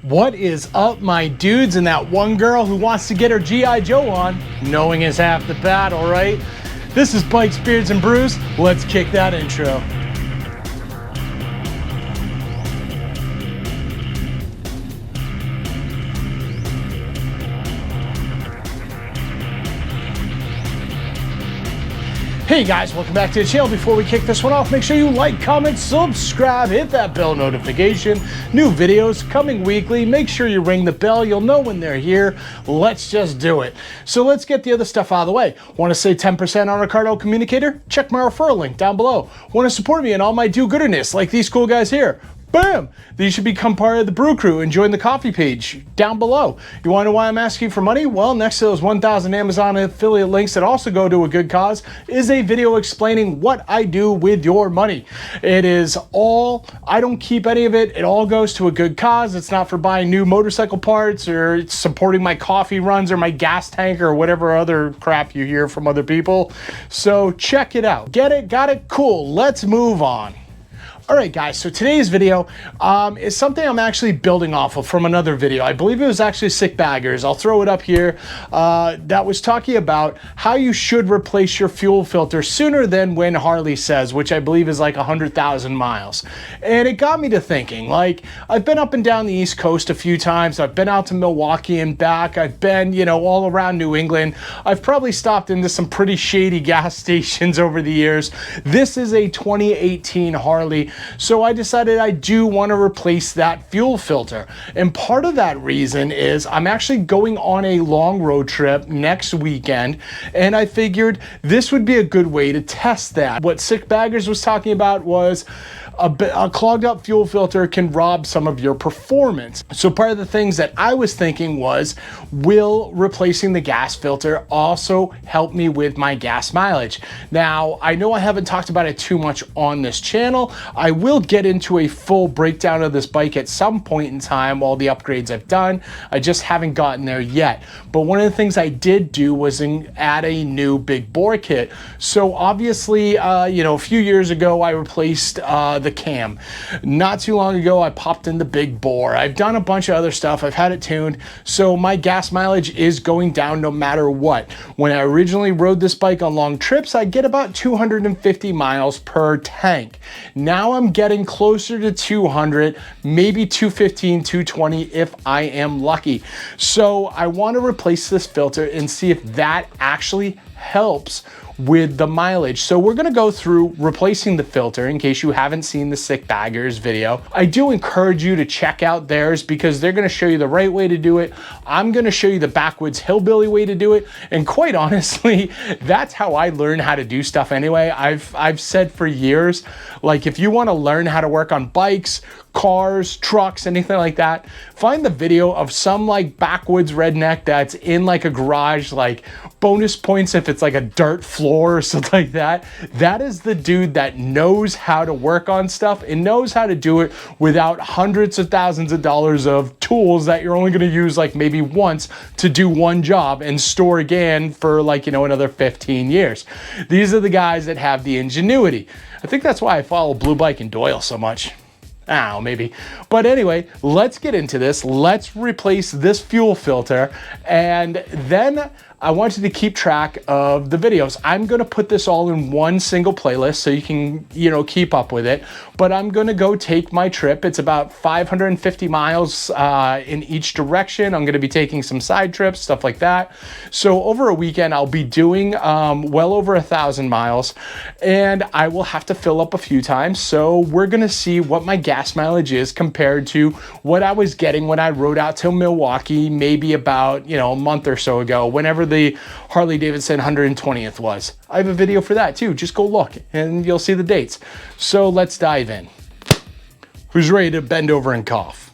What is up, my dudes, and that one girl who wants to get her G.I. Joe on? Knowing is half the battle, right? This is Bikes, Beards, and Brews. Let's kick that intro. Hey guys, welcome back to the channel. Before we kick this one off, make sure you like, comment, subscribe, hit that bell notification. New videos coming weekly. Make sure you ring the bell. You'll know when they're here. Let's just do it. So let's get the other stuff out of the way. Want to save 10% on a Ricardo communicator? Check my referral link down below. Want to support me in all my do-gooderness like these cool guys here? Bam! These should become part of the Brew Crew and join the coffee page down below. You want to know why I'm asking for money? Well, next to those 1,000 Amazon affiliate links that also go to a good cause is a video explaining what I do with your money. It is all, I don't keep any of it. It all goes to a good cause. It's not for buying new motorcycle parts or supporting my coffee runs or my gas tank or whatever other crap you hear from other people. So check it out. Get it? Got it? Cool. Let's move on. All right, guys, so today's video is something I'm actually building off of from another video. I believe it was actually Sick Baggers. I'll throw it up here. That was talking about how you should replace your fuel filter sooner than when Harley says, which I believe is like 100,000 miles. And it got me to thinking, like, I've been up and down the East Coast a few times. I've been out to Milwaukee and back. I've been, you know, all around New England. I've probably stopped into some pretty shady gas stations over the years. This is a 2018 Harley. So I decided I do want to replace that fuel filter. And part of that reason is I'm actually going on a long road trip next weekend, and I figured this would be a good way to test that. What Sick Baggers was talking about was a clogged up fuel filter can rob some of your performance. So part of the things that I was thinking was, will replacing the gas filter also help me with my gas mileage? Now, I know I haven't talked about it too much on this channel. I will get into a full breakdown of this bike at some point in time, all the upgrades I've done. I just haven't gotten there yet. But one of the things I did do was add a new big bore kit. So obviously, you know, a few years ago, I replaced the cam. Not too long ago, I popped in the big bore. I've done a bunch of other stuff. I've had it tuned. So my gas mileage is going down no matter what. When I originally rode this bike on long trips, I get about 250 miles per tank. Now I'm getting closer to 200, maybe 215, 220 if I am lucky. So I want to replace this filter and see if that actually helps with the mileage. So we're going to go through replacing the filter in case you haven't seen the Sick Baggers video. I do encourage you to check out theirs because they're going to show you the right way to do it. I'm going to show you the backwoods hillbilly way to do it. And quite honestly, that's how I learn how to do stuff anyway. I've said for years, like, if you want to learn how to work on bikes, cars, trucks, anything like that, find the video of some like backwoods redneck that's in like a garage, like bonus points if it's like a dirt floor or something like that. That is the dude that knows how to work on stuff and knows how to do it without hundreds of thousands of dollars of tools that you're only going to use like maybe once to do one job and store again for like, you know, another 15 years. These are the guys that have the ingenuity. I think that's why I follow Blue Bike and Doyle so much. I don't know, maybe. But anyway, let's get into this. Let's replace this fuel filter, and then I want you to keep track of the videos. I'm going to put this all in one single playlist so you can, you know, keep up with it. But I'm going to go take my trip. It's about 550 miles in each direction. I'm going to be taking some side trips, stuff like that. So over a weekend, I'll be doing well over 1,000 miles, and I will have to fill up a few times. So we're going to see what my gas mileage is compared to what I was getting when I rode out to Milwaukee, maybe about, you know, a month or so ago, whenever the Harley Davidson 120th was. I have a video for that too. Just go look and you'll see the dates. So let's dive in. Who's ready to bend over and cough?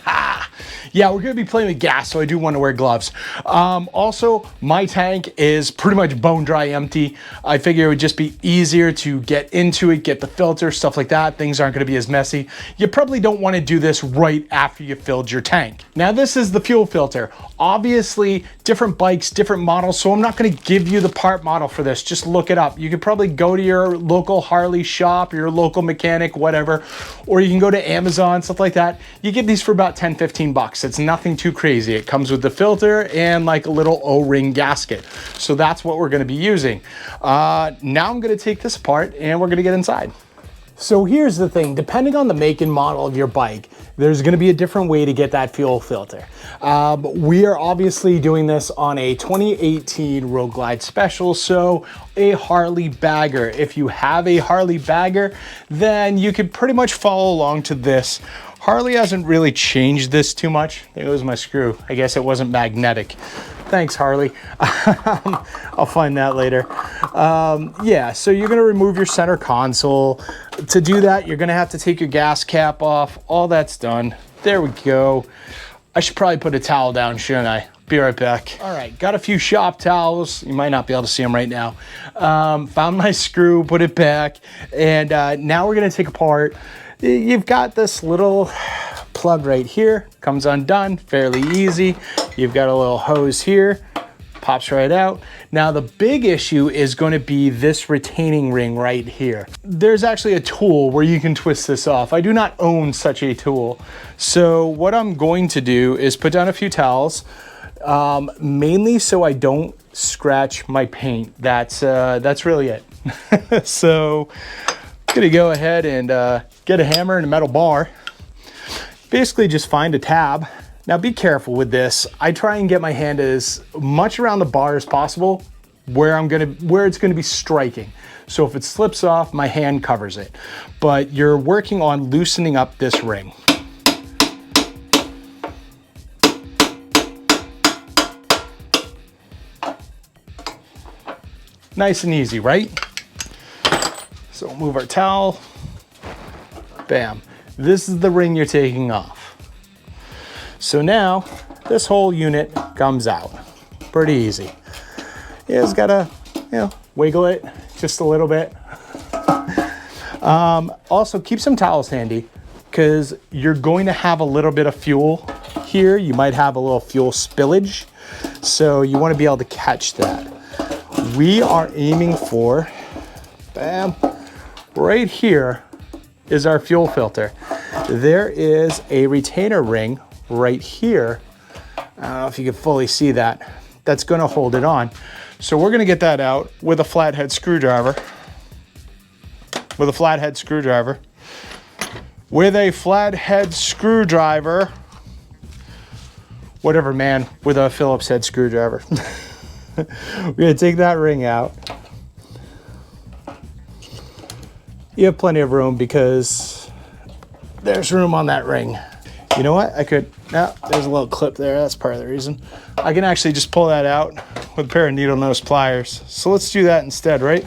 Ha! Yeah, we're gonna be playing with gas, so I do want to wear gloves. Also, my tank is pretty much bone dry empty. I figure it would just be easier to get into it, get the filter, stuff like that. Things aren't gonna be as messy. You probably don't want to do this right after you filled your tank. Now, this is the fuel filter. Obviously, different bikes, different models, so I'm not gonna give you the part model for this. Just look it up. You could probably go to your local Harley shop, your local mechanic, whatever, or you can go to Amazon, stuff like that. You get these for about 10, 15 bucks. It's nothing too crazy. It comes with the filter and like a little O-ring gasket. So that's what we're gonna be using. Now I'm gonna take this apart and we're gonna get inside. So here's the thing, depending on the make and model of your bike, there's gonna be a different way to get that fuel filter. We are obviously doing this on a 2018 Road Glide Special, so a Harley bagger. If you have a Harley bagger, then you could pretty much follow along to this. Harley hasn't really changed this too much. There goes my screw. I guess it wasn't magnetic. Thanks, Harley. I'll find that later. Yeah, so you're gonna remove your center console. To do that, you're gonna have to take your gas cap off. All that's done. There we go. I should probably put a towel down, shouldn't I? Be right back. All right, got a few shop towels. You might not be able to see them right now. Found my screw, put it back, and now we're gonna take apart. You've got this little plug right here, comes undone, fairly easy. You've got a little hose here, pops right out. Now the big issue is going to be this retaining ring right here. There's actually a tool where you can twist this off. I do not own such a tool. So what I'm going to do is put down a few towels, mainly so I don't scratch my paint. That's really it. So I'm gonna go ahead and get a hammer and a metal bar. Basically just find a tab. Now be careful with this. I try and get my hand as much around the bar as possible where it's gonna be striking. So if it slips off, my hand covers it. But you're working on loosening up this ring. Nice and easy, right? So we'll move our towel. Bam. This is the ring you're taking off. So now this whole unit comes out. Pretty easy. You just gotta, wiggle it just a little bit. Also keep some towels handy because you're going to have a little bit of fuel here. You might have a little fuel spillage. So you want to be able to catch that. We are aiming for, bam, right here is our fuel filter. There is a retainer ring right here. I don't know if you can fully see that. That's gonna hold it on. So we're gonna get that out with a flathead screwdriver. With a flathead screwdriver. With a flathead screwdriver. Whatever, man, with a Phillips head screwdriver. We're gonna take that ring out. You have plenty of room because there's room on that ring. You know what? No, there's a little clip there. That's part of the reason. I can actually just pull that out with a pair of needle nose pliers. So let's do that instead, right?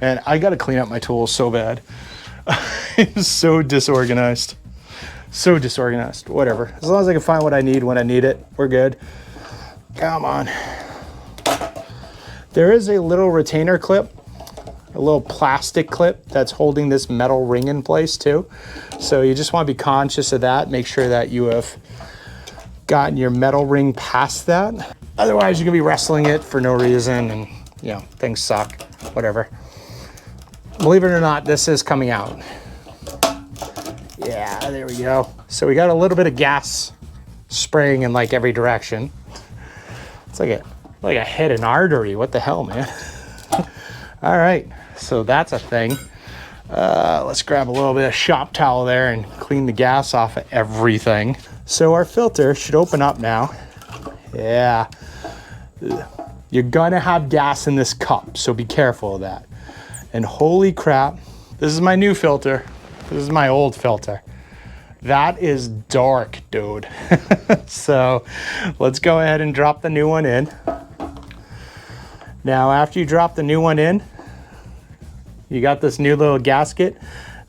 And I gotta clean up my tools so bad. I'm so disorganized. So disorganized, whatever. As long as I can find what I need when I need it, we're good. Come on. There is a little retainer clip, a little plastic clip that's holding this metal ring in place too. So you just want to be conscious of that. Make sure that you have gotten your metal ring past that. Otherwise you're gonna be wrestling it for no reason and things suck, whatever. Believe it or not, this is coming out. Yeah, there we go. So we got a little bit of gas spraying in like every direction. It's like I hit an artery. What the hell, man? All right, so that's a thing. Let's grab a little bit of shop towel there and clean the gas off of everything. So our filter should open up now. Yeah. You're gonna have gas in this cup, so be careful of that. And holy crap, this is my new filter. This is my old filter. That is dark, dude. So let's go ahead and drop the new one in. Now, after you drop the new one in, you got this new little gasket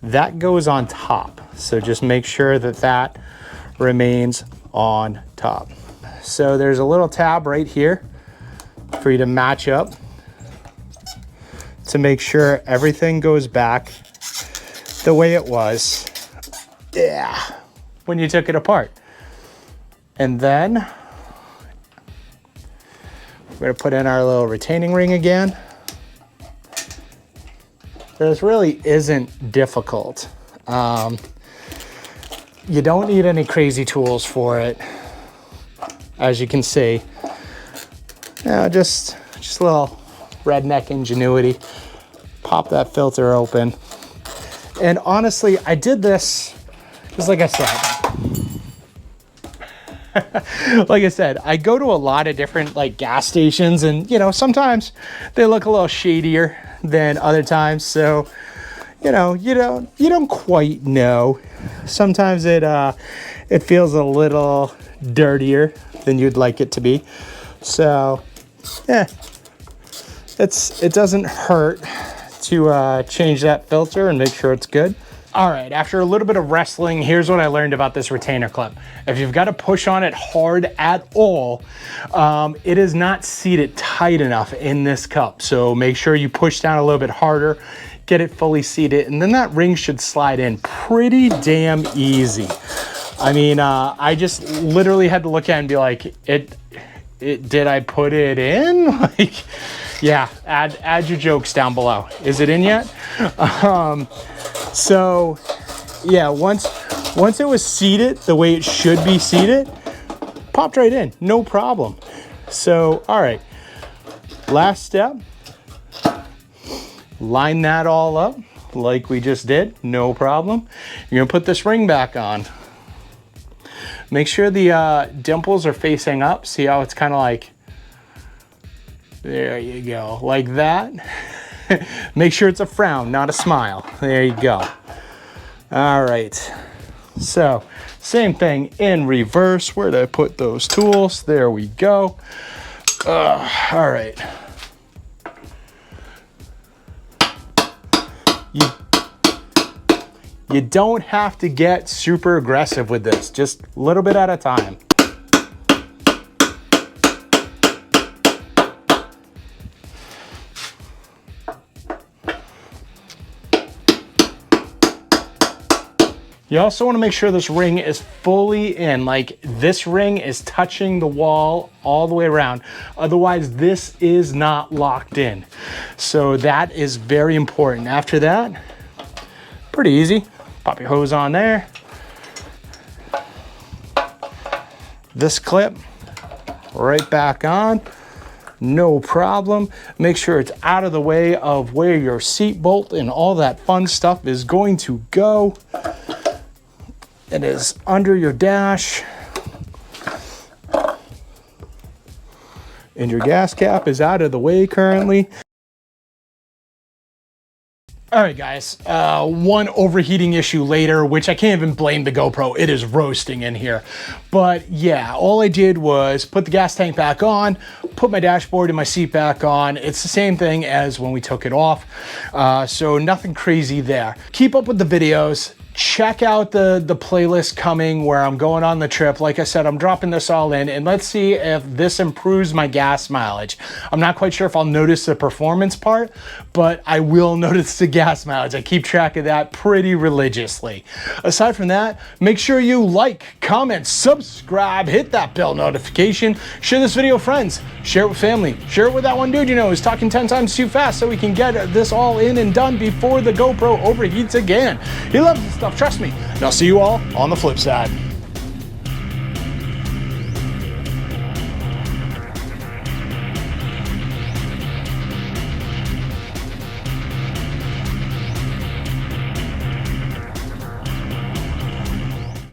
that goes on top. So just make sure that that remains on top. So there's a little tab right here for you to match up to make sure everything goes back the way it was, yeah, when you took it apart. And then we're gonna put in our little retaining ring again. This really isn't difficult. You don't need any crazy tools for it, as you can see. Now, just a little redneck ingenuity. Pop that filter open. And honestly, I did this, just like I said. Like I said, I go to a lot of different like gas stations, and you know, sometimes they look a little shadier than other times. So, you know, you don't quite know. Sometimes it feels a little dirtier than you'd like it to be. So, yeah, it doesn't hurt to change that filter and make sure it's good. All right, after a little bit of wrestling, here's what I learned about this retainer clip. If you've got to push on it hard at all, it is not seated tight enough in this cup. So make sure you push down a little bit harder, get it fully seated, and then that ring should slide in pretty damn easy. I mean, I just literally had to look at it and be like, did I put it in? Like, yeah, add your jokes down below. Is it in yet? So yeah, once it was seated the way it should be seated, popped right in, no problem. So, all right, last step, line that all up like we just did, no problem. You're gonna put this ring back on. Make sure the dimples are facing up. See how it's kind of like, there you go, like that. Make sure it's a frown, not a smile. There you go. All right. So, same thing in reverse. Where did I put those tools? There we go. All right. You don't have to get super aggressive with this. Just a little bit at a time. You also want to make sure this ring is fully in, like this ring is touching the wall all the way around. Otherwise, this is not locked in. So that is very important. After that, pretty easy. Pop your hose on there. This clip right back on. No problem. Make sure it's out of the way of where your seat bolt and all that fun stuff is going to go. It is under your dash. And your gas cap is out of the way currently. All right, guys, one overheating issue later, which I can't even blame the GoPro. It is roasting in here. But yeah, all I did was put the gas tank back on, put my dashboard and my seat back on. It's the same thing as when we took it off. So nothing crazy there. Keep up with the videos. Check out the playlist coming where I'm going on the trip. Like I said, I'm dropping this all in, and let's see if this improves my gas mileage. I'm not quite sure if I'll notice the performance part, but I will notice the gas mileage. I keep track of that pretty religiously. Aside from that, make sure you like, comment, subscribe, hit that bell notification, share this video with friends, share it with family, share it with that one dude you know who's talking 10 times too fast so we can get this all in and done before the GoPro overheats again. He loves this stuff, trust me. And I'll see you all on the flip side.